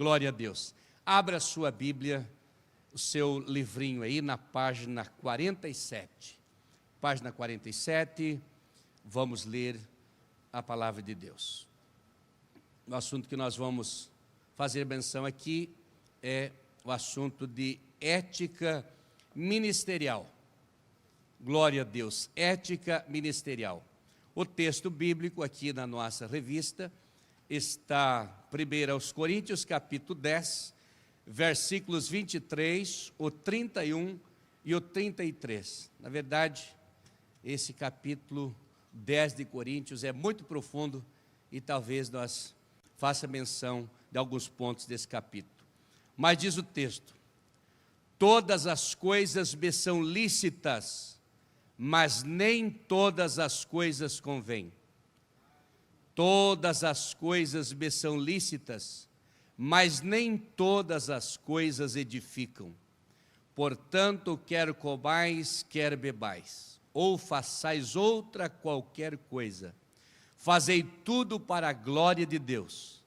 Glória a Deus. Abra a sua Bíblia, o seu livrinho aí na página 47. Página 47, vamos ler a palavra de Deus. O assunto que nós vamos fazer menção aqui é o assunto de ética ministerial. Glória a Deus, ética ministerial. O texto bíblico aqui na nossa revista está 1 aos Coríntios, capítulo 10, versículos 23, o 31 e o 33. Na verdade, esse capítulo 10 de Coríntios é muito profundo e talvez nós faça menção de alguns pontos desse capítulo. Mas diz o texto: todas as coisas me são lícitas, mas nem todas as coisas convêm. Todas as coisas me são lícitas, mas nem todas as coisas edificam. Portanto, quer comais, quer bebais, ou façais outra qualquer coisa, fazei tudo para a glória de Deus.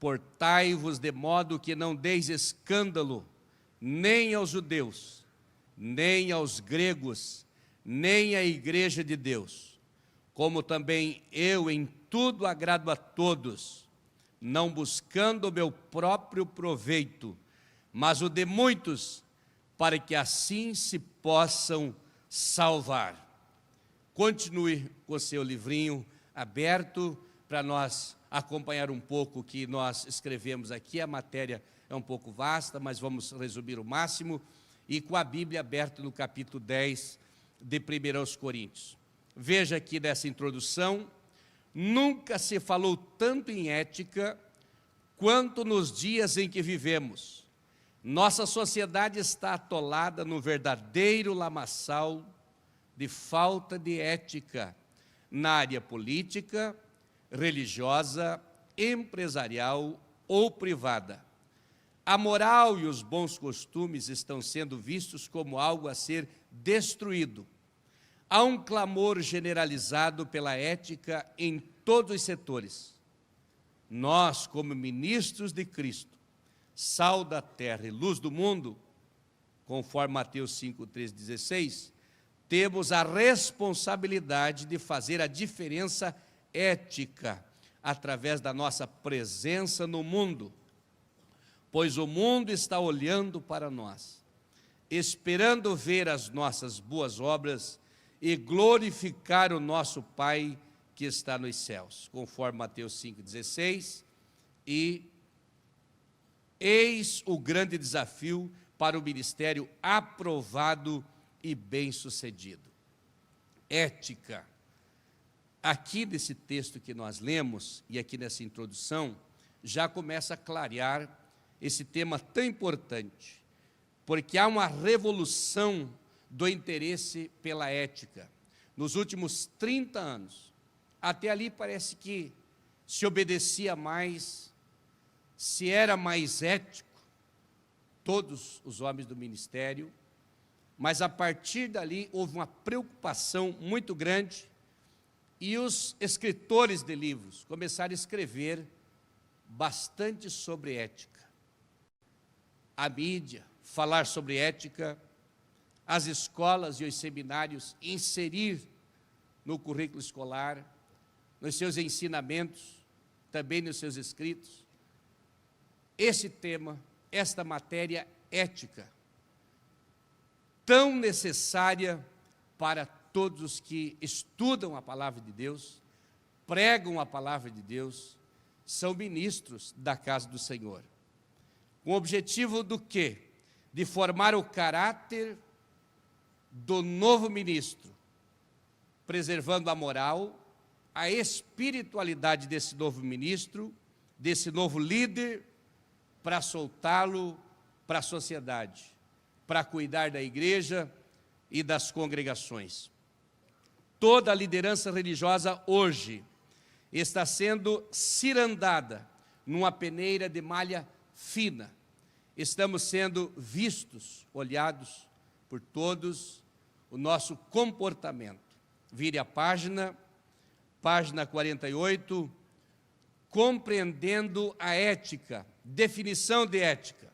Portai-vos de modo que não deis escândalo, nem aos judeus, nem aos gregos, nem à igreja de Deus, como também eu em tudo agrado a todos, não buscando o meu próprio proveito, mas o de muitos, para que assim se possam salvar. Continue com o seu livrinho aberto para nós acompanhar um pouco o que nós escrevemos aqui. A matéria é um pouco vasta, mas vamos resumir o máximo, e com a Bíblia aberta no capítulo 10 de 1 aos Coríntios. Veja aqui nessa introdução: nunca se falou tanto em ética quanto nos dias em que vivemos. Nossa sociedade está atolada no verdadeiro lamaçal de falta de ética na área política, religiosa, empresarial ou privada. A moral e os bons costumes estão sendo vistos como algo a ser destruído. Há um clamor generalizado pela ética em todos os setores. Nós, como ministros de Cristo, sal da terra e luz do mundo, conforme Mateus 5:3-16, temos a responsabilidade de fazer a diferença ética através da nossa presença no mundo, pois o mundo está olhando para nós, esperando ver as nossas boas obras e glorificar o nosso Pai que está nos céus, conforme Mateus 5:16, e eis o grande desafio para o ministério aprovado e bem-sucedido. Ética. Aqui nesse texto que nós lemos, e aqui nessa introdução, já começa a clarear esse tema tão importante, porque há uma revolução do interesse pela ética. Nos últimos 30 anos, até ali parece que se obedecia mais, se era mais ético, todos os homens do ministério, mas a partir dali houve uma preocupação muito grande e os escritores de livros começaram a escrever bastante sobre ética. A mídia, falar sobre ética, as escolas e os seminários inserir no currículo escolar, nos seus ensinamentos, também nos seus escritos, esse tema, esta matéria ética, tão necessária para todos os que estudam a palavra de Deus, pregam a palavra de Deus, são ministros da casa do Senhor. Com o objetivo do quê? De formar o caráter do novo ministro, preservando a moral, a espiritualidade desse novo ministro, desse novo líder, para soltá-lo para a sociedade, para cuidar da igreja e das congregações. Toda a liderança religiosa hoje está sendo cirandada numa peneira de malha fina. Estamos sendo vistos, olhados por todos, o nosso comportamento. Vire a página 48, compreendendo a ética definição de ética.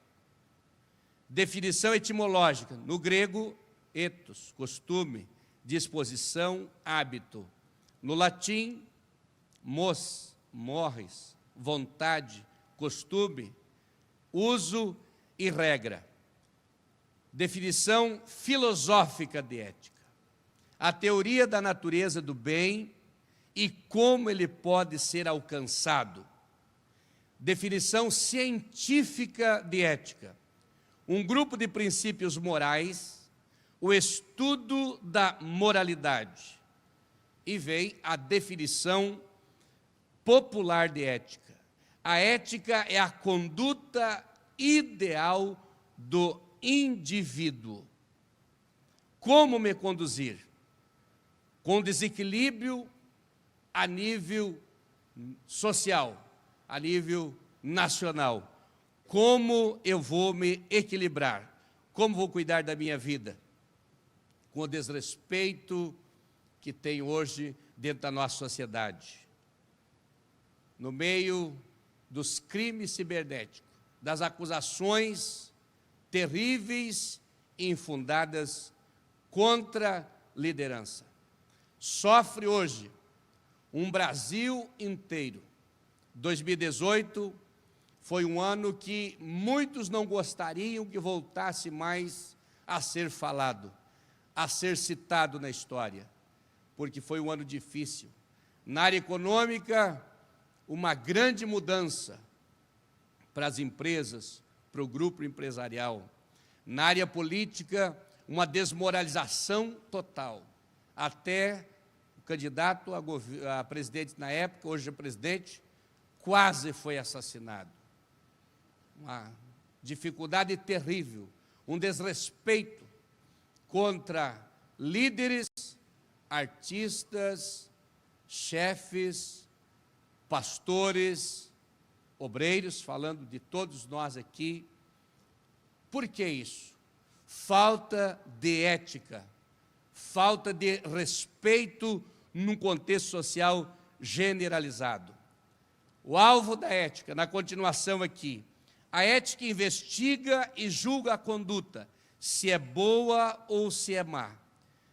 Definição etimológica, no grego, ethos, costume, disposição, hábito. No latim, mos, mores, vontade, costume, uso e regra. Definição filosófica de ética. A teoria da natureza do bem e como ele pode ser alcançado. Definição científica de ética. Um grupo de princípios morais, o estudo da moralidade. E vem a definição popular de ética. A ética é a conduta ideal do indivíduo. Como me conduzir? Com desequilíbrio a nível social, a nível nacional. Como eu vou me equilibrar? Como vou cuidar da minha vida? Com o desrespeito que tem hoje dentro da nossa sociedade. No meio dos crimes cibernéticos, das acusações terríveis e infundadas contra a liderança. Sofre hoje um Brasil inteiro. 2018 foi um ano que muitos não gostariam que voltasse mais a ser falado, a ser citado na história, porque foi um ano difícil. Na área econômica, uma grande mudança para as empresas, para o grupo empresarial. Na área política, uma desmoralização total. Até o candidato a presidente na época, hoje é presidente, quase foi assassinado. Uma dificuldade terrível, um desrespeito contra líderes, artistas, chefes, pastores, obreiros, falando de todos nós aqui. Por que isso? Falta de ética, falta de respeito num contexto social generalizado. O alvo da ética, na continuação aqui, a ética investiga e julga a conduta, se é boa ou se é má,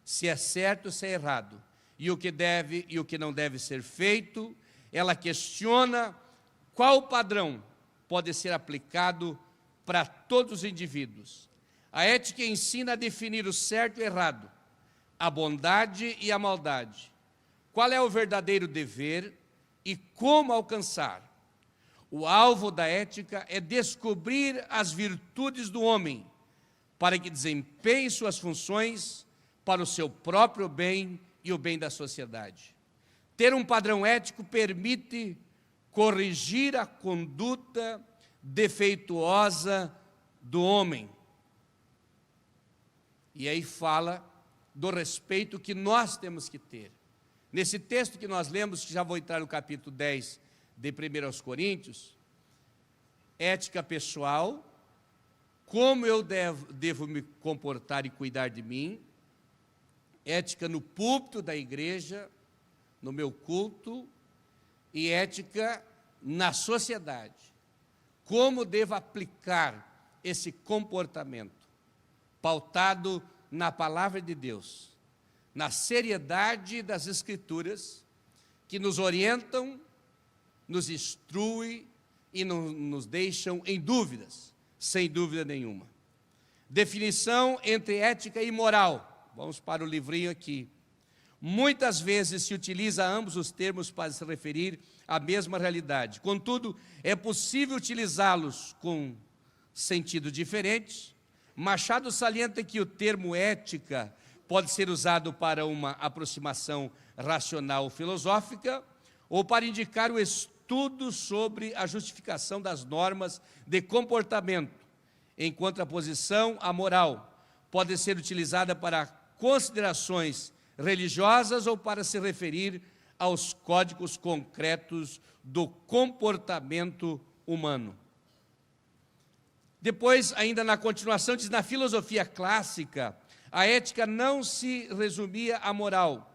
se é certo ou se é errado, e o que deve e o que não deve ser feito. Ela questiona qual padrão pode ser aplicado para todos os indivíduos. A ética ensina a definir o certo e o errado, a bondade e a maldade. Qual é o verdadeiro dever e como alcançar? O alvo da ética é descobrir as virtudes do homem, para que desempenhe suas funções para o seu próprio bem e o bem da sociedade. Ter um padrão ético permite corrigir a conduta defeituosa do homem. E aí fala do respeito que nós temos que ter. Nesse texto que nós lemos, que já vou entrar no capítulo 10 de 1 Coríntios, ética pessoal, como eu devo me comportar e cuidar de mim, ética no púlpito da igreja, no meu culto, e ética na sociedade. Como devo aplicar esse comportamento, pautado na palavra de Deus, na seriedade das Escrituras, que nos orientam, nos instruem e não nos deixam em dúvidas, sem dúvida nenhuma. Definição entre ética e moral. Vamos para o livrinho aqui. Muitas vezes se utiliza ambos os termos para se referir à mesma realidade. Contudo, é possível utilizá-los com sentidos diferentes. Machado salienta que o termo ética pode ser usado para uma aproximação racional filosófica ou para indicar o estudo sobre a justificação das normas de comportamento, enquanto a posição a moral pode ser utilizada para considerações religiosas ou para se referir aos códigos concretos do comportamento humano. Depois, ainda na continuação, diz: na filosofia clássica, a ética não se resumia à moral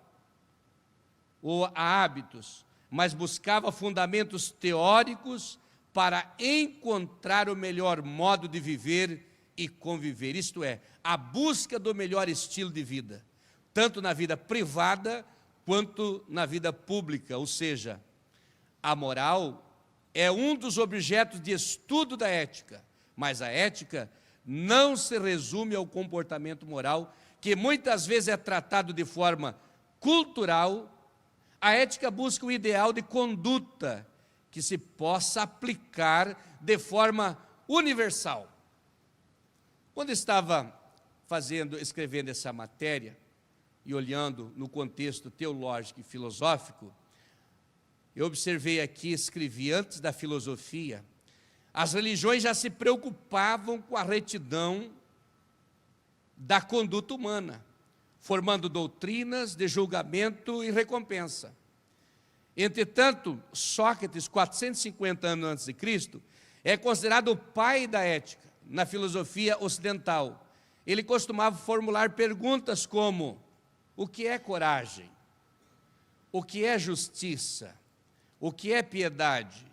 ou a hábitos, mas buscava fundamentos teóricos para encontrar o melhor modo de viver e conviver, isto é, a busca do melhor estilo de vida, tanto na vida privada quanto na vida pública, ou seja, a moral é um dos objetos de estudo da ética, mas a ética não se resume ao comportamento moral, que muitas vezes é tratado de forma cultural. A ética busca o ideal de conduta que se possa aplicar de forma universal. Quando estava escrevendo essa matéria e olhando no contexto teológico e filosófico, eu observei aqui, escrevi antes da filosofia, as religiões já se preocupavam com a retidão da conduta humana, formando doutrinas de julgamento e recompensa. Entretanto, Sócrates, 450 anos antes de Cristo, é considerado o pai da ética na filosofia ocidental. Ele costumava formular perguntas como: o que é coragem? O que é justiça? O que é piedade?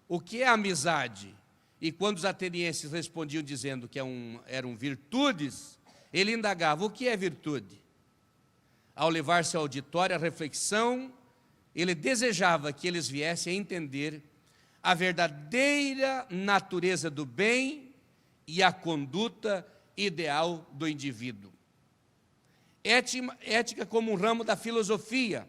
O que é amizade? E quando os atenienses respondiam dizendo que eram virtudes, ele indagava: o que é virtude? Ao levar-se ao auditório à reflexão, ele desejava que eles viessem a entender a verdadeira natureza do bem e a conduta ideal do indivíduo. Ética como um ramo da filosofia,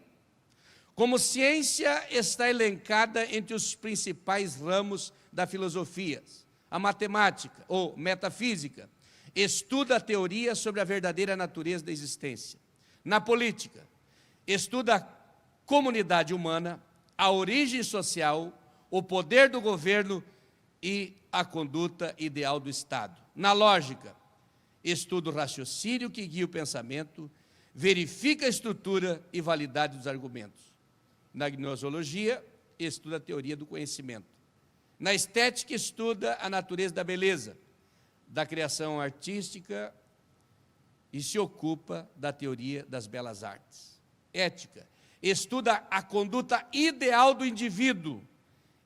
como ciência, está elencada entre os principais ramos da filosofia. A matemática, ou metafísica, estuda a teoria sobre a verdadeira natureza da existência. Na política, estuda a comunidade humana, a origem social, o poder do governo e a conduta ideal do Estado. Na lógica, estuda o raciocínio que guia o pensamento, verifica a estrutura e validade dos argumentos. Na gnoseologia, estuda a teoria do conhecimento. Na estética, estuda a natureza da beleza, da criação artística e se ocupa da teoria das belas artes. Ética, estuda a conduta ideal do indivíduo,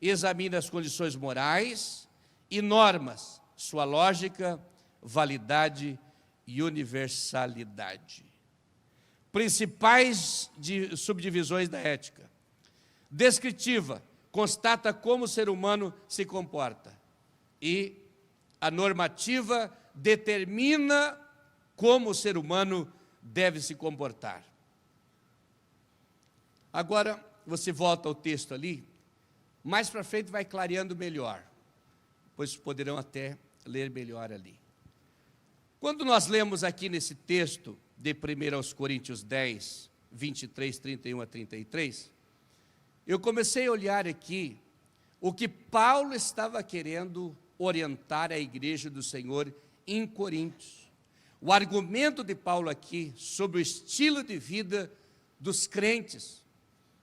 examina as condições morais e normas, sua lógica, validade e universalidade. Principais subdivisões da ética. Descritiva, constata como o ser humano se comporta. E a normativa determina como o ser humano deve se comportar. Agora, você volta ao texto ali, mais para frente vai clareando melhor, pois poderão até ler melhor ali. Quando nós lemos aqui nesse texto de 1 Coríntios 10, 23, 31 a 33, eu comecei a olhar aqui o que Paulo estava querendo orientar a igreja do Senhor em Coríntios. O argumento de Paulo aqui sobre o estilo de vida dos crentes.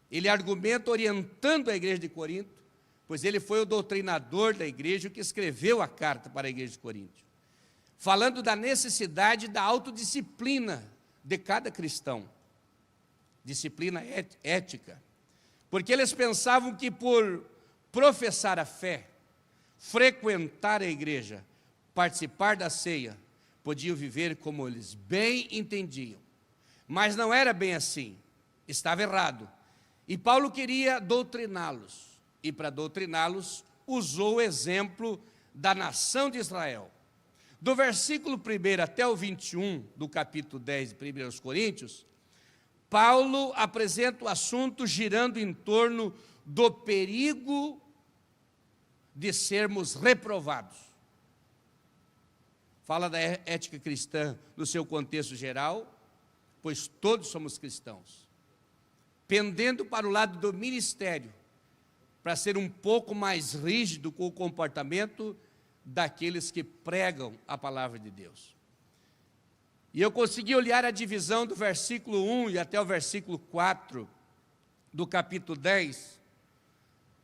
Ele argumenta orientando a igreja de Corinto, pois ele foi o doutrinador da igreja que escreveu a carta para a igreja de Corinto, falando da necessidade da autodisciplina de cada cristão, disciplina ética, porque eles pensavam que por professar a fé, frequentar a igreja, participar da ceia, podiam viver como eles bem entendiam, mas não era bem assim, estava errado. E Paulo queria doutriná-los, e para doutriná-los, usou o exemplo da nação de Israel. Do versículo 1 até o 21 do capítulo 10 de 1 Coríntios, Paulo apresenta o assunto girando em torno do perigo de sermos reprovados. Fala da ética cristã no seu contexto geral, pois todos somos cristãos. Pendendo para o lado do ministério, para ser um pouco mais rígido com o comportamento daqueles que pregam a palavra de Deus. E eu consegui olhar a divisão do versículo 1 e até o versículo 4 do capítulo 10,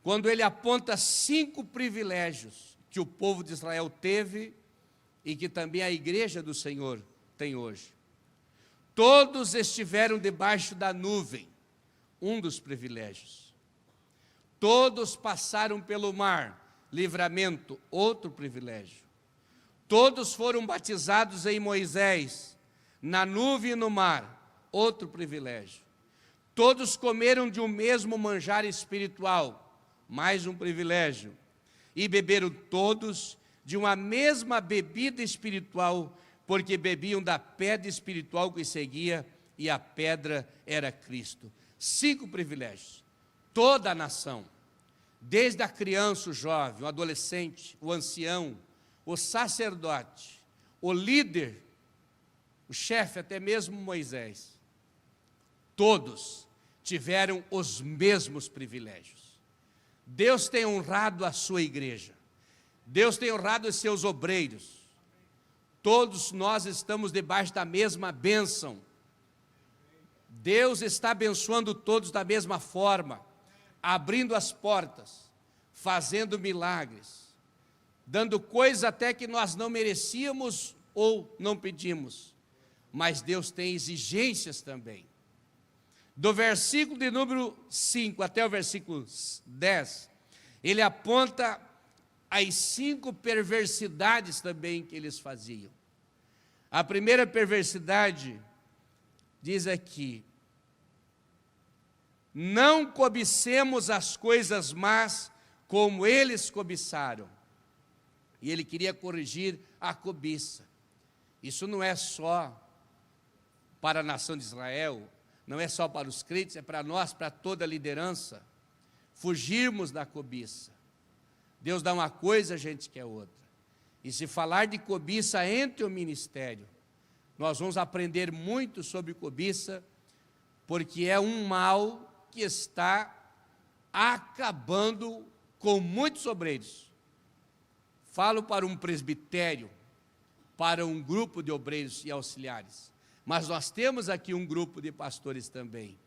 quando ele aponta 5 privilégios que o povo de Israel teve e que também a igreja do Senhor tem hoje. Todos estiveram debaixo da nuvem, um dos privilégios. Todos passaram pelo mar livramento, outro privilégio. Todos foram batizados em Moisés, na nuvem e no mar, outro privilégio. Todos comeram de um mesmo manjar espiritual, mais um privilégio. E beberam todos de uma mesma bebida espiritual, porque bebiam da pedra espiritual que seguia, e a pedra era Cristo. 5 privilégios. Toda a nação, desde a criança, o jovem, o adolescente, o ancião, o sacerdote, o líder, o chefe, até mesmo Moisés, todos tiveram os mesmos privilégios. Deus tem honrado a sua igreja, Deus tem honrado os seus obreiros, todos nós estamos debaixo da mesma bênção. Deus está abençoando todos da mesma forma, abrindo as portas, fazendo milagres, dando coisas até que nós não merecíamos ou não pedimos, mas Deus tem exigências também. Do versículo de número 5 até o versículo 10, ele aponta as 5 perversidades também que eles faziam. A primeira perversidade diz aqui: não cobicemos as coisas más como eles cobiçaram. E ele queria corrigir a cobiça. Isso não é só para a nação de Israel, não é só para os crentes, é para nós, para toda a liderança. Fugirmos da cobiça. Deus dá uma coisa, a gente quer outra. E se falar de cobiça entre o ministério, nós vamos aprender muito sobre cobiça, porque é um mal que está acabando com muitos obreiros. Falo para um presbitério, para um grupo de obreiros e auxiliares, mas nós temos aqui um grupo de pastores também.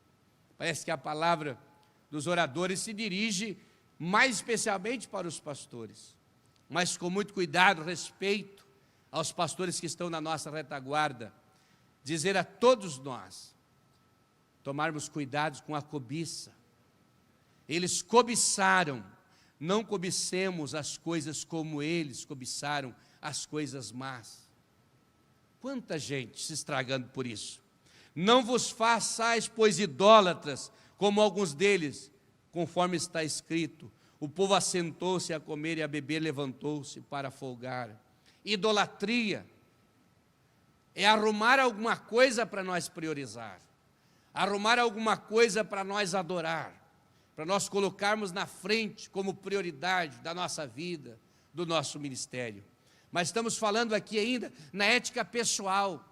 Parece que a palavra dos oradores se dirige mais especialmente para os pastores, mas com muito cuidado, respeito aos pastores que estão na nossa retaguarda, dizer a todos nós, tomarmos cuidado com a cobiça. Eles cobiçaram, não cobicemos as coisas como eles cobiçaram as coisas más. Quanta gente se estragando por isso. Não vos façais, pois, idólatras, como alguns deles, conforme está escrito. O povo assentou-se a comer e a beber, levantou-se para folgar. Idolatria é arrumar alguma coisa para nós priorizar, arrumar alguma coisa para nós adorar, para nós colocarmos na frente como prioridade da nossa vida, do nosso ministério. Mas estamos falando aqui ainda na ética pessoal,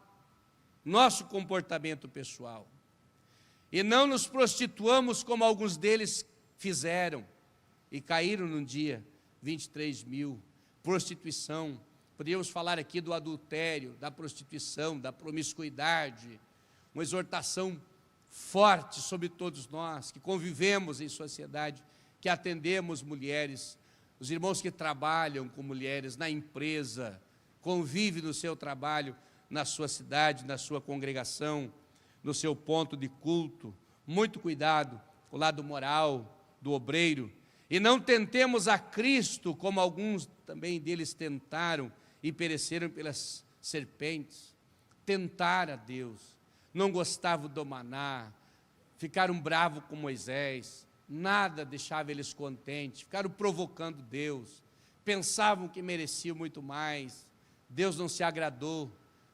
nosso comportamento pessoal. E não nos prostituamos como alguns deles fizeram e caíram num dia, 23 mil, prostituição. Podríamos falar aqui do adultério, da prostituição, da promiscuidade, uma exortação forte sobre todos nós, que convivemos em sociedade, que atendemos mulheres, os irmãos que trabalham com mulheres na empresa, convivem no seu trabalho, na sua cidade, na sua congregação, no seu ponto de culto. Muito cuidado com o lado moral do obreiro. E não tentemos a Cristo, como alguns também deles tentaram e pereceram pelas serpentes. Tentar a Deus. Não gostavam do maná, ficaram bravos com Moisés, nada deixava eles contentes, ficaram provocando Deus, pensavam que mereciam muito mais. Deus não se agradou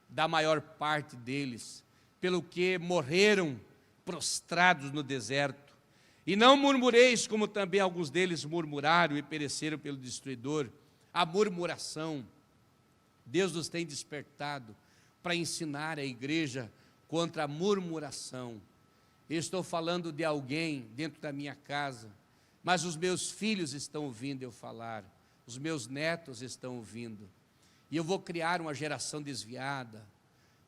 da maior parte deles, pelo que morreram prostrados no deserto. E não murmureis, como também alguns deles murmuraram e pereceram pelo destruidor. A murmuração, Deus nos tem despertado para ensinar a igreja contra a murmuração. Eu estou falando de alguém dentro da minha casa, mas os meus filhos estão ouvindo eu falar, os meus netos estão ouvindo, e eu vou criar uma geração desviada,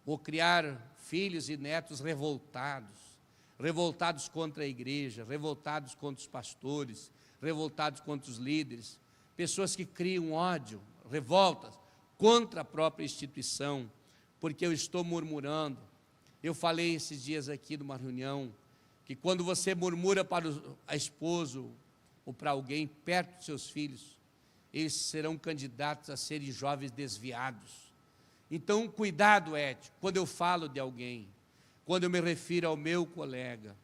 vou criar filhos e netos revoltados contra a igreja, revoltados contra os pastores, revoltados contra os líderes, pessoas que criam ódio, revoltas contra a própria instituição, porque eu estou murmurando. Eu falei esses dias aqui numa reunião, que quando você murmura para a esposa ou para alguém perto dos seus filhos, eles serão candidatos a serem jovens desviados. Então, cuidado ético, quando eu falo de alguém, quando eu me refiro ao meu colega.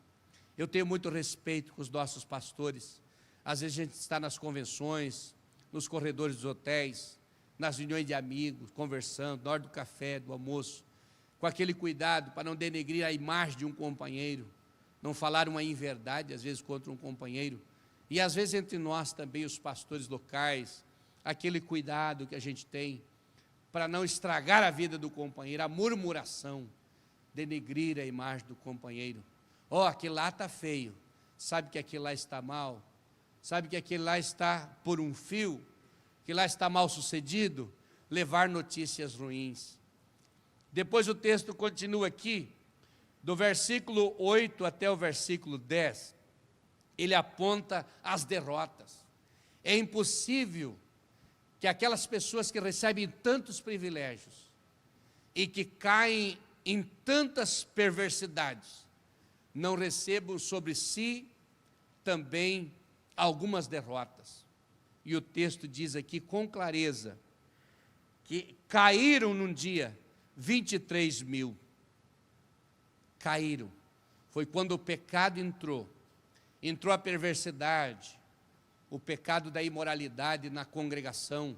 Eu tenho muito respeito com os nossos pastores. Às vezes a gente está nas convenções, nos corredores dos hotéis, nas reuniões de amigos, conversando, na hora do café, do almoço, com aquele cuidado para não denegrir a imagem de um companheiro, não falar uma inverdade, às vezes, contra um companheiro. E às vezes entre nós também, os pastores locais, aquele cuidado que a gente tem para não estragar a vida do companheiro, a murmuração, denegrir a imagem do companheiro. Aquele lá está feio, sabe que aquele lá está mal, sabe que aquele lá está por um fio, que lá está mal sucedido, levar notícias ruins. Depois o texto continua aqui, do versículo 8 até o versículo 10, ele aponta as derrotas. É impossível que aquelas pessoas que recebem tantos privilégios e que caem em tantas perversidades, não recebam sobre si também algumas derrotas. E o texto diz aqui com clareza, que caíram num dia 23 mil. Caíram. Foi quando o pecado entrou a perversidade, o pecado da imoralidade na congregação,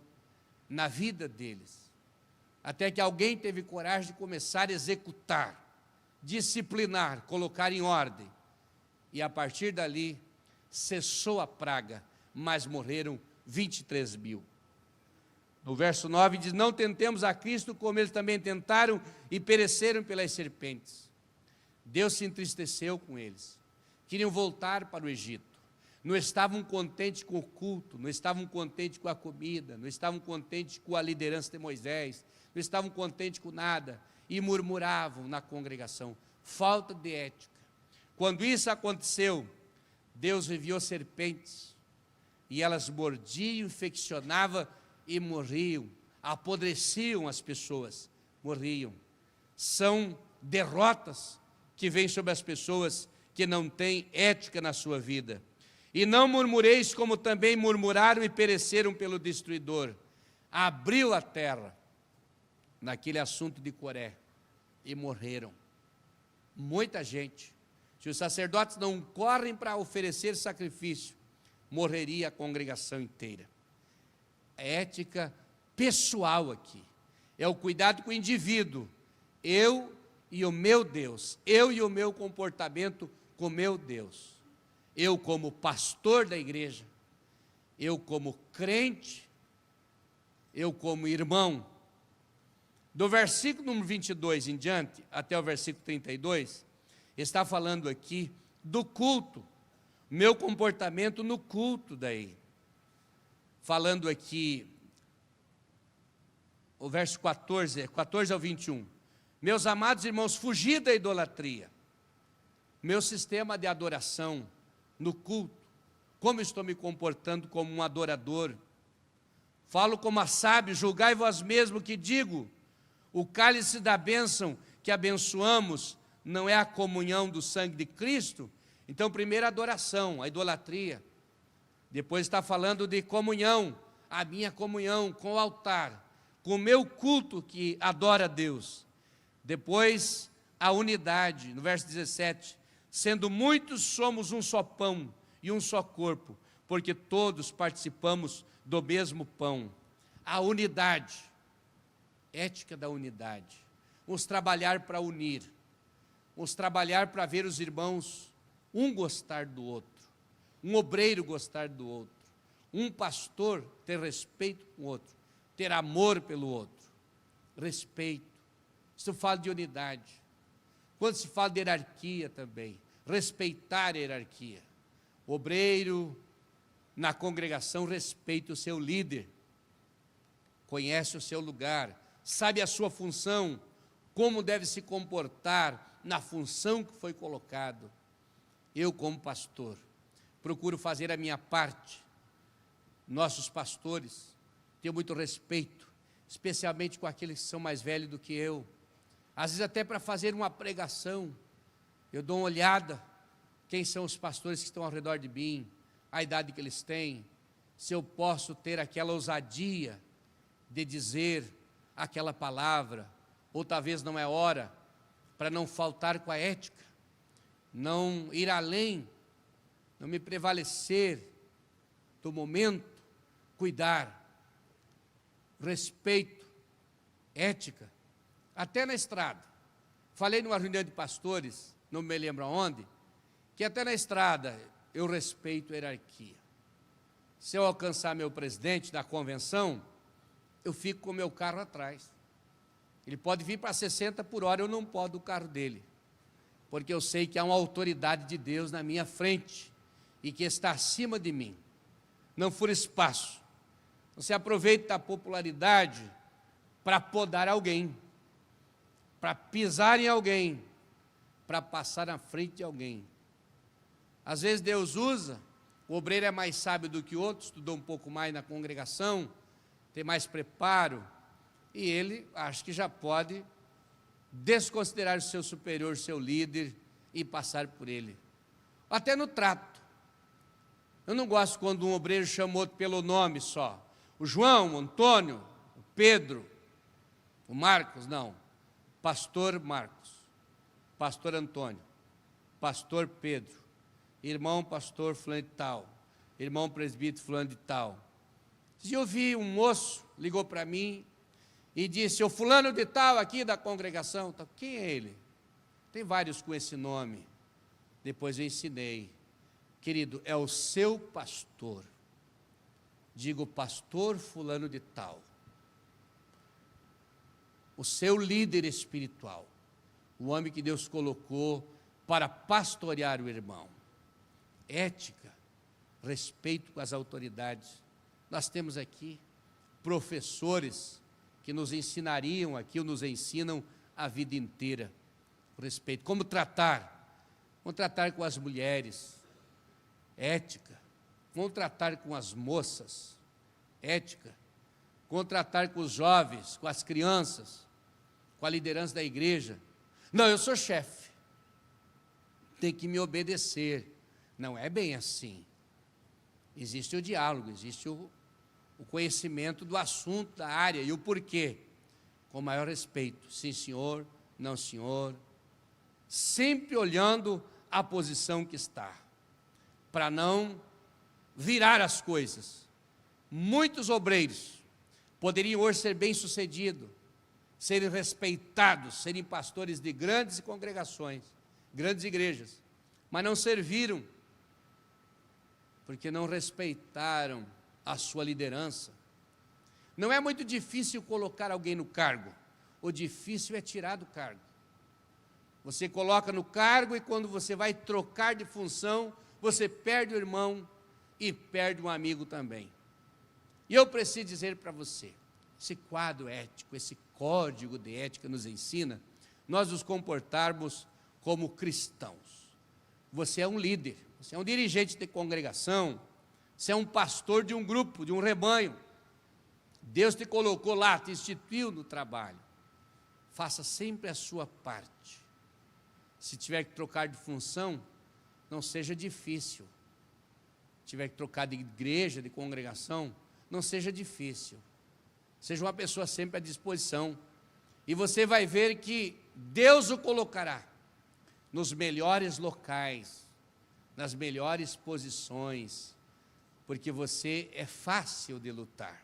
na vida deles. Até que alguém teve coragem de começar a executar, disciplinar, colocar em ordem. E a partir dali, cessou a praga, mas morreram 23 mil. No verso 9 diz, não tentemos a Cristo como eles também tentaram e pereceram pelas serpentes. Deus se entristeceu com eles. Queriam voltar para o Egito. Não estavam contentes com o culto, não estavam contentes com a comida, não estavam contentes com a liderança de Moisés, não estavam contentes com nada, e murmuravam na congregação. Falta de ética. Quando isso aconteceu, Deus enviou serpentes, e elas mordiam, infeccionavam e morriam, apodreciam as pessoas, morriam. São derrotas que vêm sobre as pessoas que não têm ética na sua vida. E não murmureis como também murmuraram e pereceram pelo destruidor. Abriu a terra, naquele assunto de Coré, e morreram. Muita gente. Se os sacerdotes não correm para oferecer sacrifício, morreria a congregação inteira. A ética pessoal aqui, é o cuidado com o indivíduo, eu e o meu Deus, eu e o meu comportamento com o meu Deus, eu como pastor da igreja, eu como crente, eu como irmão. Do versículo número 22 em diante, até o versículo 32, está falando aqui do culto, meu comportamento no culto daí. Falando aqui, o verso 14 ao 21. Meus amados irmãos, fugi da idolatria. Meu sistema de adoração no culto, como estou me comportando como um adorador. Falo como a sábio, julgai vós mesmo que digo, o cálice da bênção que abençoamos não é a comunhão do sangue de Cristo? Então, primeiro a adoração, a idolatria. Depois está falando de comunhão, a minha comunhão com o altar, com o meu culto que adora a Deus. Depois, a unidade, no verso 17, sendo muitos somos um só pão e um só corpo, porque todos participamos do mesmo pão. A unidade, ética da unidade. Vamos trabalhar para unir, vamos trabalhar para ver os irmãos, um gostar do outro, um obreiro gostar do outro, um pastor ter respeito com o outro, ter amor pelo outro, respeito. Isso fala de unidade. Quando se fala de hierarquia também, respeitar a hierarquia. O obreiro na congregação respeita o seu líder, conhece o seu lugar, sabe a sua função, como deve se comportar na função que foi colocado. Eu, como pastor, procuro fazer a minha parte. Nossos pastores, tenho muito respeito, especialmente com aqueles que são mais velhos do que eu. Às vezes até para fazer uma pregação, eu dou uma olhada, quem são os pastores que estão ao redor de mim, a idade que eles têm, se eu posso ter aquela ousadia de dizer aquela palavra, ou talvez não é hora, para não faltar com a ética, não ir além, não me prevalecer do momento, cuidar, respeito, ética, até na estrada. Falei numa reunião de pastores, não me lembro aonde, que até na estrada eu respeito a hierarquia. Se eu alcançar meu presidente da convenção, eu fico com o meu carro atrás. Ele pode vir para 60 por hora, eu não posso do carro dele, porque eu sei que há uma autoridade de Deus na minha frente e que está acima de mim. Não fura espaço. Não se aproveite da popularidade para podar alguém, para pisar em alguém, para passar na frente de alguém. Às vezes Deus usa, o obreiro é mais sábio do que outro, estudou um pouco mais na congregação, tem mais preparo, e ele acha que já pode desconsiderar o seu superior, seu líder, e passar por ele. Até no trato. Eu não gosto quando um obreiro chama outro pelo nome só. O João, o Antônio, o Pedro, o Marcos, não. Pastor Marcos, pastor Antônio, pastor Pedro, irmão pastor fulano de tal, irmão presbítero fulano de tal. Se eu vi um moço, ligou para mim e disse, o fulano de tal aqui da congregação, quem é ele? Tem vários com esse nome. Depois eu ensinei, querido, é o seu pastor. Digo, pastor fulano de tal. O seu líder espiritual, o homem que Deus colocou para pastorear o irmão. Ética, respeito com as autoridades. Nós temos aqui professores que nos ensinariam aqui, ou nos ensinam a vida inteira. Respeito, como tratar com as mulheres, ética, como tratar com as moças, ética, como tratar com os jovens, com as crianças, com a liderança da igreja. Não, eu sou chefe, tem que me obedecer. Não é bem assim. Existe o diálogo, existe o conhecimento do assunto, da área e o porquê, com o maior respeito. Sim, senhor, não, senhor. Sempre olhando a posição que está, para não virar as coisas. Muitos obreiros poderiam hoje ser bem-sucedidos, serem respeitados, serem pastores de grandes congregações, grandes igrejas, mas não serviram, porque não respeitaram a sua liderança. Não é muito difícil colocar alguém no cargo, o difícil é tirar do cargo. Você coloca no cargo e quando você vai trocar de função, você perde o irmão e perde um amigo também. E eu preciso dizer para você, esse quadro ético, esse código de ética nos ensina, nós nos comportarmos como cristãos. Você é um líder, você é um dirigente de congregação, você é um pastor de um grupo, de um rebanho. Deus te colocou lá, te instituiu no trabalho. Faça sempre a sua parte. Se tiver que trocar de função, não seja difícil. Se tiver que trocar de igreja, de congregação, não seja difícil. Seja uma pessoa sempre à disposição. E você vai ver que Deus o colocará nos melhores locais, nas melhores posições, porque você é fácil de lutar,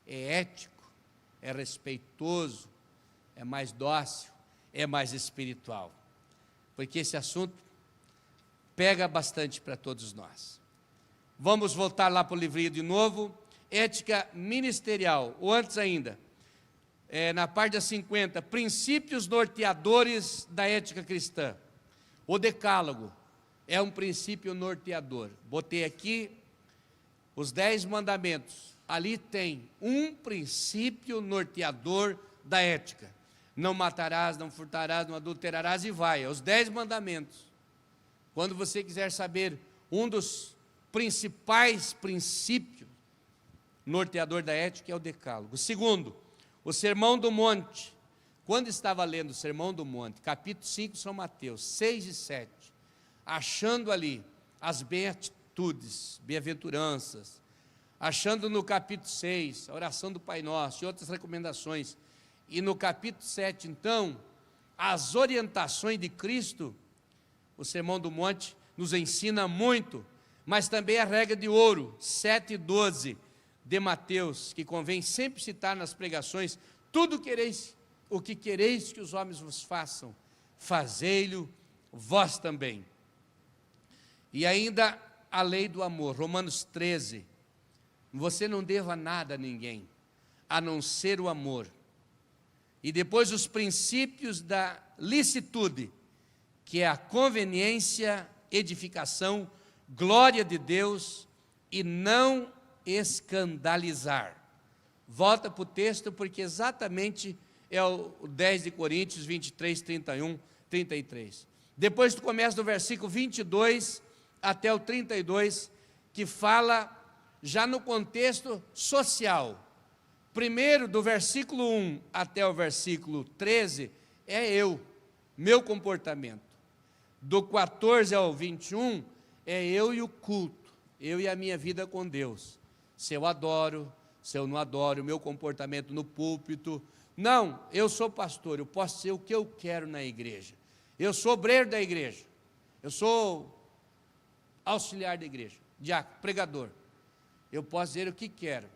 é ético, é respeitoso, é mais dócil, é mais espiritual. Porque esse assunto pega bastante para todos nós. Vamos voltar lá para o livrinho de novo, ética ministerial, ou antes ainda, na parte das 50, princípios norteadores da ética cristã. O decálogo é um princípio norteador. Botei aqui os 10 mandamentos. Ali tem um princípio norteador da ética. Não matarás, não furtarás, não adulterarás e vai. É os 10 mandamentos. Quando você quiser saber um dos principais princípios norteador da ética é o decálogo. Segundo, o Sermão do Monte. Quando estava lendo o Sermão do Monte, capítulo 5, São Mateus, 6 e 7, achando ali as beatitudes, bem-aventuranças, achando no capítulo 6, a oração do Pai Nosso e outras recomendações, e no capítulo 7, então, as orientações de Cristo, o Sermão do Monte nos ensina muito, mas também a regra de ouro, 7 e 12 de Mateus, que convém sempre citar nas pregações: tudo quereis, o que quereis que os homens vos façam, fazei-lo vós também. E ainda a lei do amor, Romanos 13, você não deva nada a ninguém, a não ser o amor. E depois os princípios da licitude, que é a conveniência, edificação, glória de Deus e não escandalizar. Volta para o texto, porque exatamente é o 10 de Coríntios 23, 31, 33. Depois tu começa do versículo 22 até o 32, que fala já no contexto social. Primeiro, do versículo 1 até o versículo 13, é meu comportamento. Do 14 ao 21, é eu e o culto, eu e a minha vida com Deus. Se eu adoro, se eu não adoro, o meu comportamento no púlpito. Não, eu sou pastor, eu posso ser o que eu quero na igreja. Eu sou obreiro da igreja, eu sou auxiliar da igreja, diácono, pregador. Eu posso dizer o que quero.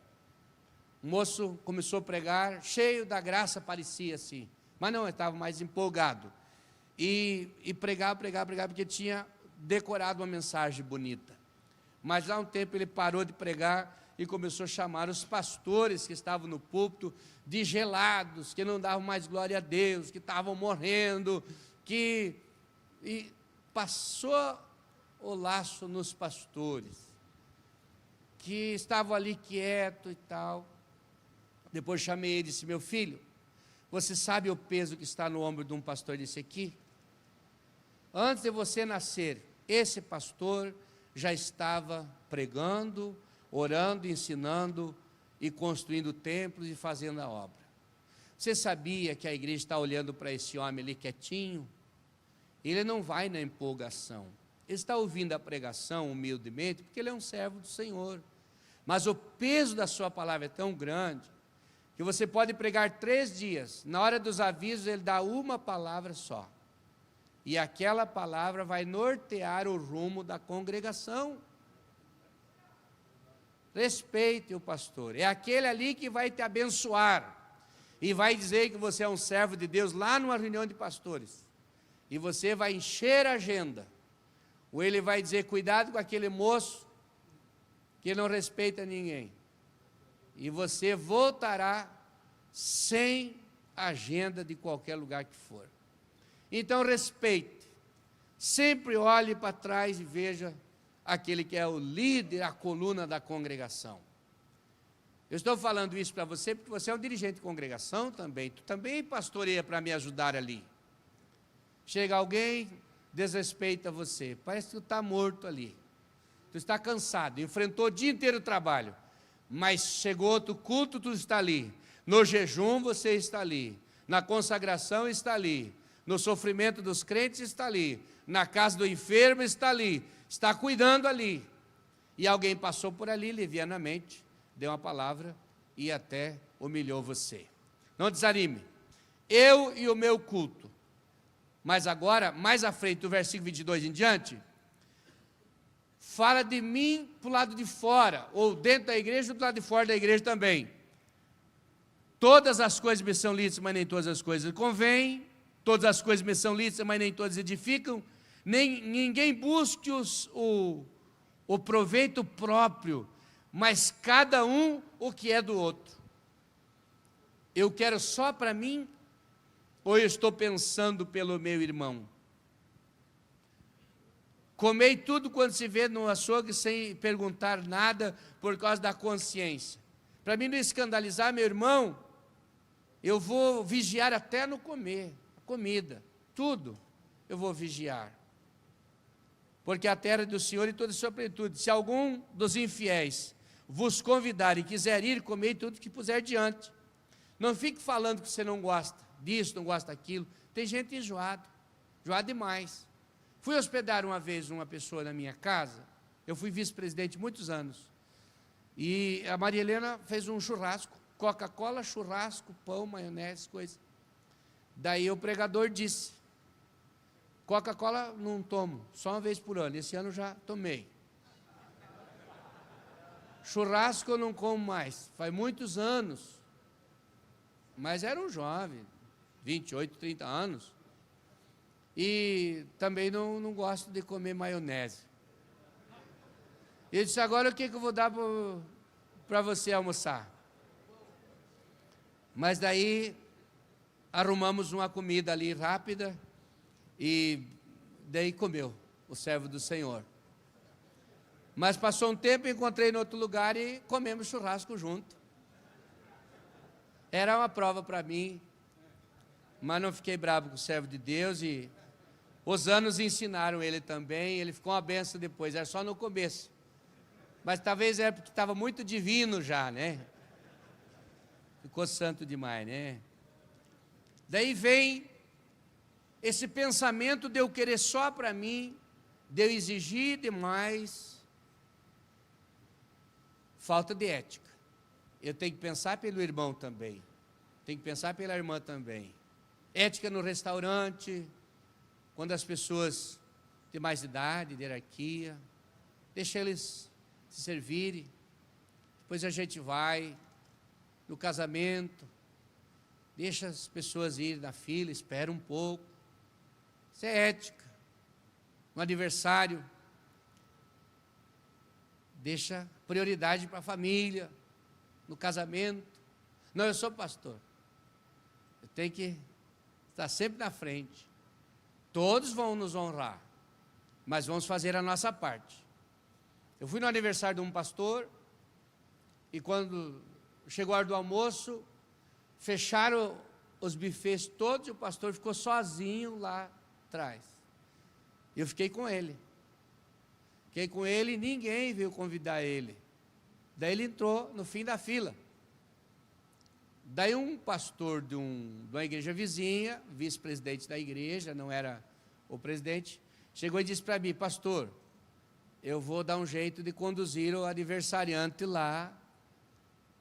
O moço começou a pregar, cheio da graça, parecia assim, mas não, eu estava mais empolgado. E pregar, porque tinha decorado uma mensagem bonita. Mas lá um tempo ele parou de pregar e começou a chamar os pastores que estavam no púlpito de gelados, que não davam mais glória a Deus, que estavam morrendo, e passou o laço nos pastores, que estavam ali quietos e tal. Depois chamei ele e disse: meu filho, você sabe o peso que está no ombro de um pastor desse aqui? Antes de você nascer, esse pastor já estava pregando, orando, ensinando e construindo templos e fazendo a obra. Você sabia que a igreja está olhando para esse homem ali quietinho? Ele não vai na empolgação, ele está ouvindo a pregação humildemente, porque ele é um servo do Senhor. Mas o peso da sua palavra é tão grande, que você pode pregar 3 dias, na hora dos avisos ele dá uma palavra só, e aquela palavra vai nortear o rumo da congregação. Respeite o pastor, é aquele ali que vai te abençoar, e vai dizer que você é um servo de Deus lá numa reunião de pastores, e você vai encher a agenda, ou ele vai dizer: cuidado com aquele moço, que não respeita ninguém, e você voltará sem agenda de qualquer lugar que for. Então respeite, sempre olhe para trás e veja aquele que é o líder, a coluna da congregação. Eu estou falando isso para você porque você é um dirigente de congregação também, tu também pastoreia para me ajudar ali. Chega alguém, desrespeita você, parece que tu está morto ali, tu está cansado, enfrentou o dia inteiro o trabalho, mas chegou outro culto, tu está ali, no jejum você está ali, na consagração está ali, no sofrimento dos crentes está ali, na casa do enfermo está ali, está cuidando ali, e alguém passou por ali levianamente, deu uma palavra e até humilhou você. Não desanime, eu e o meu culto. Mas agora, mais à frente, do versículo 22 em diante, fala de mim para o lado de fora, ou dentro da igreja, ou do lado de fora da igreja também. Todas as coisas me são lícitas, mas nem todas as coisas convêm. Todas as coisas me são lícitas, mas nem todas edificam. Ninguém busque o proveito próprio, mas cada um o que é do outro. Eu quero só para mim, ou eu estou pensando pelo meu irmão? Comei tudo quando se vê no açougue sem perguntar nada por causa da consciência. Para mim não escandalizar meu irmão, eu vou vigiar até no comer, a comida, tudo eu vou vigiar. Porque a terra é do Senhor e toda a sua plenitude. Se algum dos infiéis vos convidar e quiser ir, comei tudo que puser diante. Não fique falando que você não gosta disso, não gosta daquilo. Tem gente enjoada demais. Fui hospedar uma vez uma pessoa na minha casa, eu fui vice-presidente muitos anos, E a Maria Helena fez um churrasco, Coca-Cola, churrasco, pão, maionese, coisa. Daí o pregador disse, Coca-Cola não tomo, só uma vez por ano, esse ano já tomei. Churrasco eu não como mais, faz muitos anos. Mas era um jovem, 28, 30 anos. E também não gosto de comer maionese. Ele disse, agora o que eu vou dar para você almoçar? Mas daí arrumamos uma comida ali rápida e daí comeu o servo do Senhor. Mas passou um tempo, encontrei em outro lugar e comemos churrasco junto. Era uma prova para mim, mas não fiquei bravo com o servo de Deus e os anos ensinaram ele também, ele ficou uma benção depois, era só no começo. Mas talvez era porque estava muito divino já, né? Ficou santo demais, né? Daí vem esse pensamento de eu querer só para mim, de eu exigir demais, falta de ética. Eu tenho que pensar pelo irmão também, tenho que pensar pela irmã também. Ética no restaurante, quando as pessoas têm mais idade, de hierarquia, deixa eles se servirem, depois a gente vai no casamento, deixa as pessoas irem na fila, espera um pouco. Isso é ética. No aniversário, deixa prioridade para a família. No casamento, não, eu sou pastor, eu tenho que estar sempre na frente. Todos vão nos honrar, mas vamos fazer a nossa parte. Eu fui no aniversário de um pastor, e quando chegou a hora do almoço, fecharam os bufês todos, e o pastor ficou sozinho lá atrás. Eu fiquei com ele. Fiquei com ele e ninguém veio convidar ele. Daí ele entrou no fim da fila. Daí um pastor de uma igreja vizinha, vice-presidente da igreja, não era o presidente, chegou e disse para mim, pastor, eu vou dar um jeito de conduzir o aniversariante lá,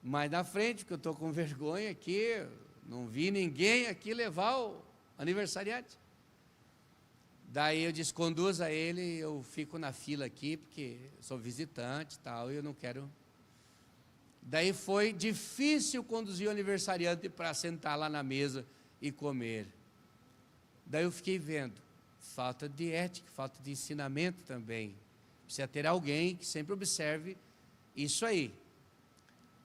mais na frente, porque eu estou com vergonha aqui, não vi ninguém aqui levar o aniversariante. Daí eu disse, conduza ele, eu fico na fila aqui, porque sou visitante e tal, e eu não quero... Daí foi difícil conduzir o aniversariante para sentar lá na mesa e comer. Daí eu fiquei vendo, falta de ética, falta de ensinamento também. Precisa ter alguém que sempre observe isso aí.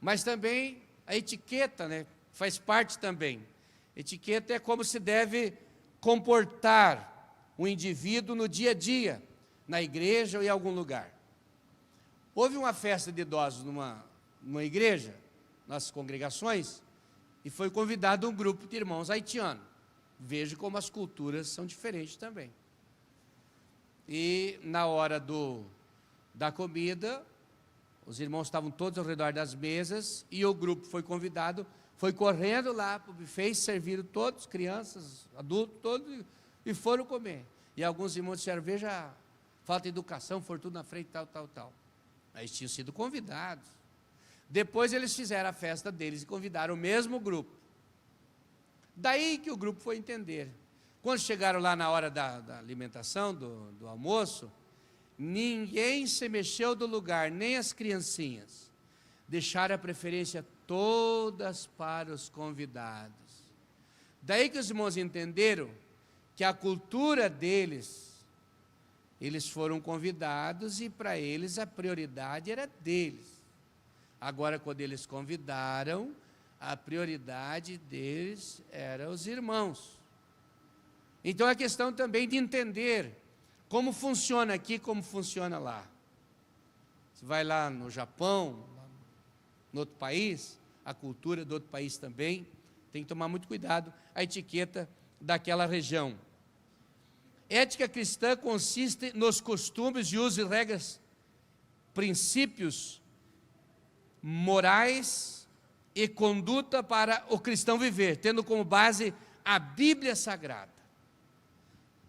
Mas também a etiqueta, né, faz parte também. Etiqueta é como se deve comportar o indivíduo no dia a dia, na igreja ou em algum lugar. Houve uma festa de idosos numa igreja, nas congregações, e foi convidado um grupo de irmãos haitianos. Veja como as culturas são diferentes também. E na hora da comida, os irmãos estavam todos ao redor das mesas, e o grupo foi convidado, foi correndo lá para o buffet, serviram todos, crianças, adultos, todos, e foram comer. E alguns irmãos disseram, veja, falta de educação, foram tudo na frente, tal. Mas tinham sido convidados. Depois eles fizeram a festa deles e convidaram o mesmo grupo. Daí que o grupo foi entender. Quando chegaram lá na hora da alimentação, do almoço, ninguém se mexeu do lugar, nem as criancinhas. Deixaram a preferência todas para os convidados. Daí que os irmãos entenderam que a cultura deles, eles foram convidados e para eles a prioridade era deles. Agora, quando eles convidaram, a prioridade deles era os irmãos. Então, é questão também de entender como funciona aqui, como funciona lá. Você vai lá no Japão, no outro país, a cultura do outro país também, tem que tomar muito cuidado, a etiqueta daquela região. Ética cristã consiste nos costumes de uso e regras, princípios morais e conduta para o cristão viver, tendo como base a Bíblia Sagrada.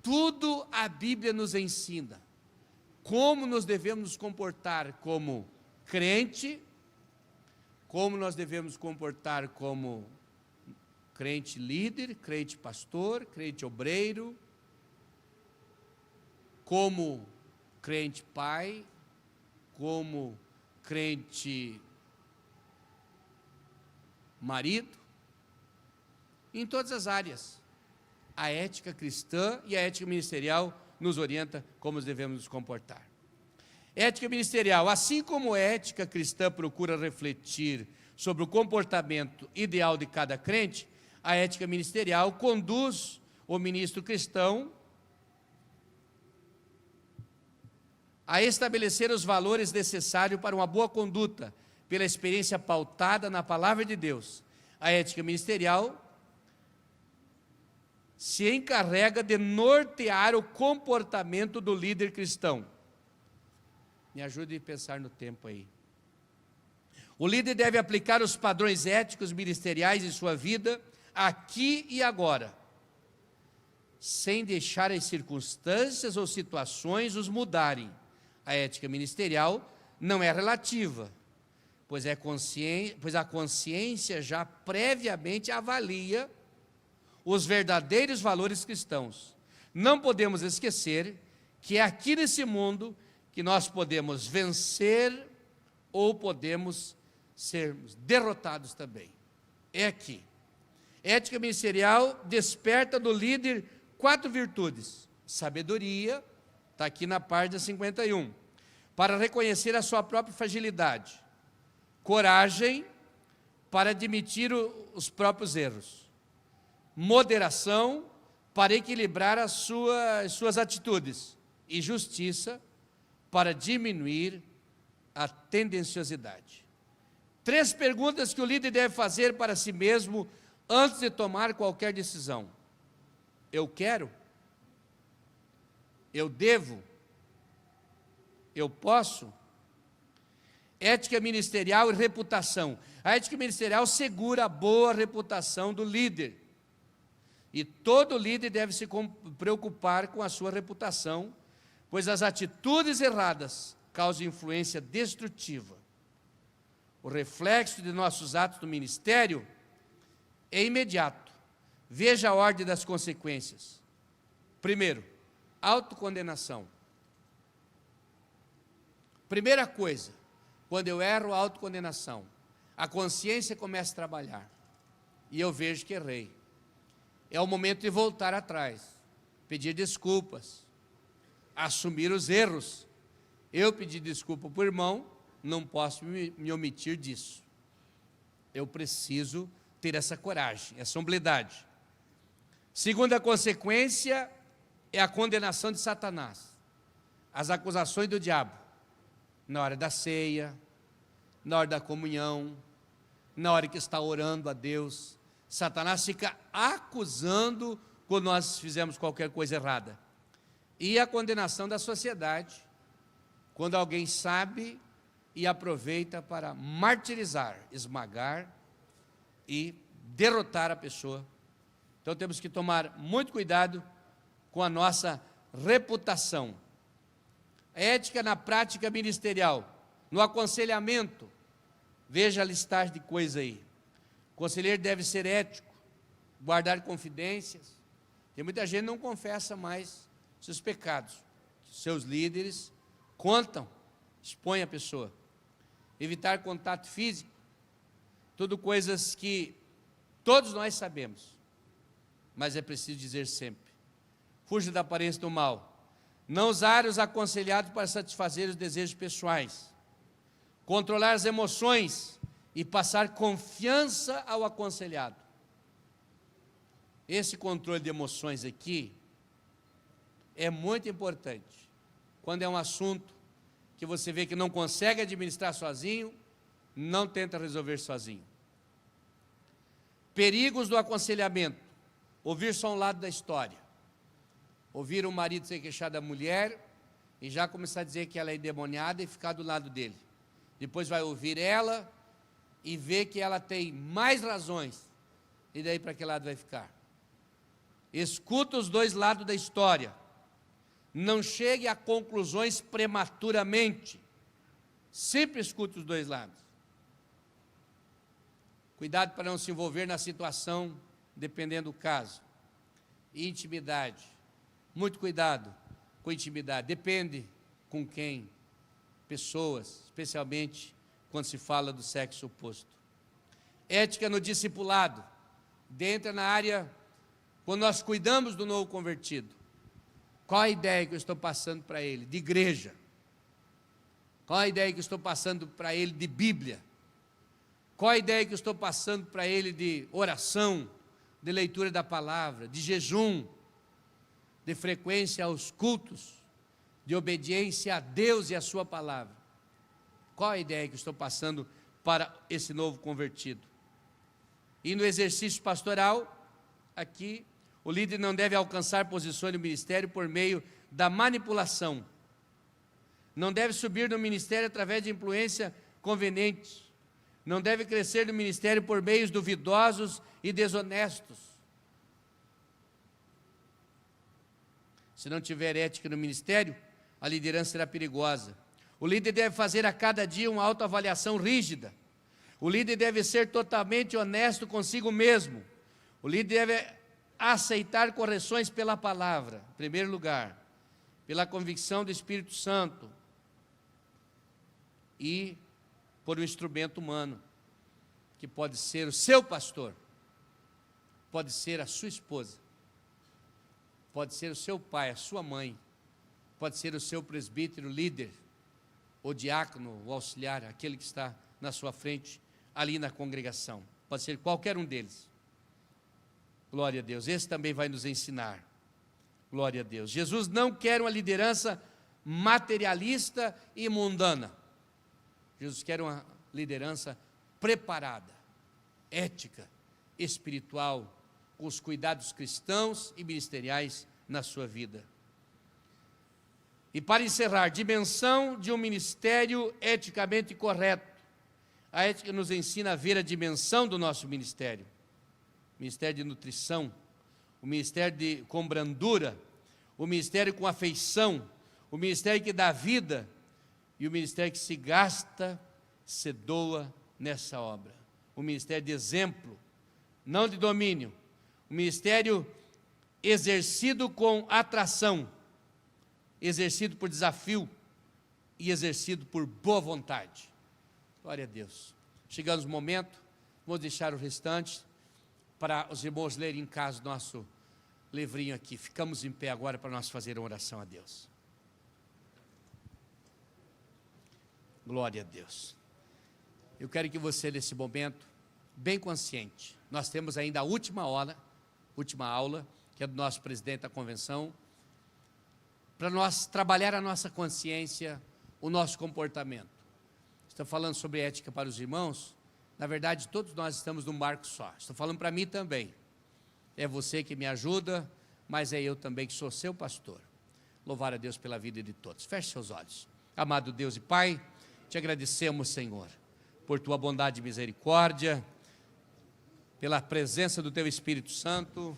Tudo a Bíblia nos ensina, como nos devemos nos comportar como crente, como nós devemos comportar como crente líder, crente pastor, crente obreiro, como crente pai, como crente marido, em todas as áreas. A ética cristã e a ética ministerial nos orienta como devemos nos comportar. Ética ministerial, assim como a ética cristã procura refletir sobre o comportamento ideal de cada crente, a ética ministerial conduz o ministro cristão a estabelecer os valores necessários para uma boa conduta, pela experiência pautada na palavra de Deus. A ética ministerial se encarrega de nortear o comportamento do líder cristão. Me ajude a pensar no tempo aí. O líder deve aplicar os padrões éticos ministeriais em sua vida, aqui e agora, sem deixar as circunstâncias ou situações os mudarem. A ética ministerial não é relativa, pois a consciência já previamente avalia os verdadeiros valores cristãos. Não podemos esquecer que é aqui nesse mundo que nós podemos vencer ou podemos sermos derrotados também. É aqui. Ética ministerial desperta do líder 4 virtudes. Sabedoria, está aqui na página 51, para reconhecer a sua própria fragilidade. Coragem, para admitir os próprios erros. Moderação, para equilibrar as suas atitudes. E justiça, para diminuir a tendenciosidade. 3 perguntas que o líder deve fazer para si mesmo antes de tomar qualquer decisão. Eu quero? Eu devo? Eu posso? Ética ministerial e reputação. A ética ministerial segura a boa reputação do líder. E todo líder deve se preocupar com a sua reputação, pois as atitudes erradas causam influência destrutiva. O reflexo de nossos atos no ministério é imediato. Veja a ordem das consequências. Primeiro, autocondenação. Primeira coisa, quando eu erro, autocondenação. A consciência começa a trabalhar. E eu vejo que errei. É o momento de voltar atrás, pedir desculpas, assumir os erros. Eu pedi desculpa para o irmão, não posso me omitir disso. Eu preciso ter essa coragem, essa hombridade. Segunda consequência é a condenação de Satanás. As acusações do diabo, na hora da ceia, na hora da comunhão, na hora que está orando a Deus. Satanás fica acusando quando nós fizemos qualquer coisa errada. E a condenação da sociedade, quando alguém sabe e aproveita para martirizar, esmagar e derrotar a pessoa. Então temos que tomar muito cuidado com a nossa reputação. Ética na prática ministerial, no aconselhamento. Veja a listagem de coisas aí. O conselheiro deve ser ético, guardar confidências. Tem muita gente que não confessa mais seus pecados. Seus líderes contam, expõem a pessoa. Evitar contato físico. Tudo coisas que todos nós sabemos, mas é preciso dizer sempre. Fuja da aparência do mal. Não usar os aconselhados para satisfazer os desejos pessoais. Controlar as emoções e passar confiança ao aconselhado. Esse controle de emoções aqui é muito importante. Quando é um assunto que você vê que não consegue administrar sozinho, não tenta resolver sozinho. Perigos do aconselhamento. Ouvir só um lado da história. Ouvir o marido se queixar da mulher e já começar a dizer que ela é endemoniada e ficar do lado dele. Depois vai ouvir ela e ver que ela tem mais razões. E daí para que lado vai ficar? Escuta os 2 lados da história. Não chegue a conclusões prematuramente. Sempre escute os 2 lados. Cuidado para não se envolver na situação, dependendo do caso. Intimidade. Muito cuidado com intimidade. Depende com quem. Pessoas, especialmente quando se fala do sexo oposto. Ética no discipulado. Entra na área, quando nós cuidamos do novo convertido. Qual a ideia que eu estou passando para ele? De igreja. Qual a ideia que eu estou passando para ele de Bíblia? Qual a ideia que eu estou passando para ele de oração, de leitura da palavra, de jejum, de frequência aos cultos, de obediência a Deus e a sua palavra? Qual a ideia que eu estou passando para esse novo convertido? E no exercício pastoral, aqui, o líder não deve alcançar posições no ministério por meio da manipulação. Não deve subir no ministério através de influência conveniente. Não deve crescer no ministério por meios duvidosos e desonestos. Se não tiver ética no ministério, a liderança será perigosa. O líder deve fazer a cada dia uma autoavaliação rígida. O líder deve ser totalmente honesto consigo mesmo. O líder deve aceitar correções pela palavra, em primeiro lugar, pela convicção do Espírito Santo e por um instrumento humano, que pode ser o seu pastor, pode ser a sua esposa, pode ser o seu pai, a sua mãe, pode ser o seu presbítero, líder, o diácono, o auxiliar, aquele que está na sua frente, ali na congregação, pode ser qualquer um deles. Glória a Deus, esse também vai nos ensinar. Glória a Deus. Jesus não quer uma liderança materialista e mundana. Jesus quer uma liderança preparada, ética, espiritual, com os cuidados cristãos e ministeriais na sua vida. E para encerrar, dimensão de um ministério eticamente correto. A ética nos ensina a ver a dimensão do nosso ministério. O ministério de nutrição, o ministério com brandura, o ministério com afeição, o ministério que dá vida e o ministério que se gasta, se doa nessa obra. O ministério de exemplo, não de domínio. O ministério exercido com atração, exercido por desafio e exercido por boa vontade. Glória a Deus. Chegamos no momento, vou deixar o restante para os irmãos lerem em casa o nosso livrinho aqui. Ficamos em pé agora para nós fazer uma oração a Deus. Glória a Deus. Eu quero que você, nesse momento, bem consciente, nós temos ainda a última aula, que é do nosso presidente da convenção, para nós trabalhar a nossa consciência, o nosso comportamento. Estou falando sobre ética para os irmãos. Na verdade, todos nós estamos num barco só. Estou falando para mim também. É você que me ajuda, mas é eu também que sou seu pastor. Louvar a Deus pela vida de todos. Feche seus olhos. Amado Deus e Pai, te agradecemos, Senhor, por tua bondade e misericórdia, pela presença do teu Espírito Santo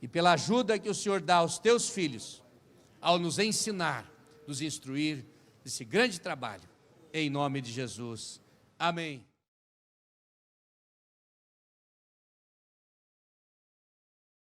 e pela ajuda que o Senhor dá aos teus filhos ao nos ensinar, nos instruir nesse grande trabalho. Em nome de Jesus. Amém.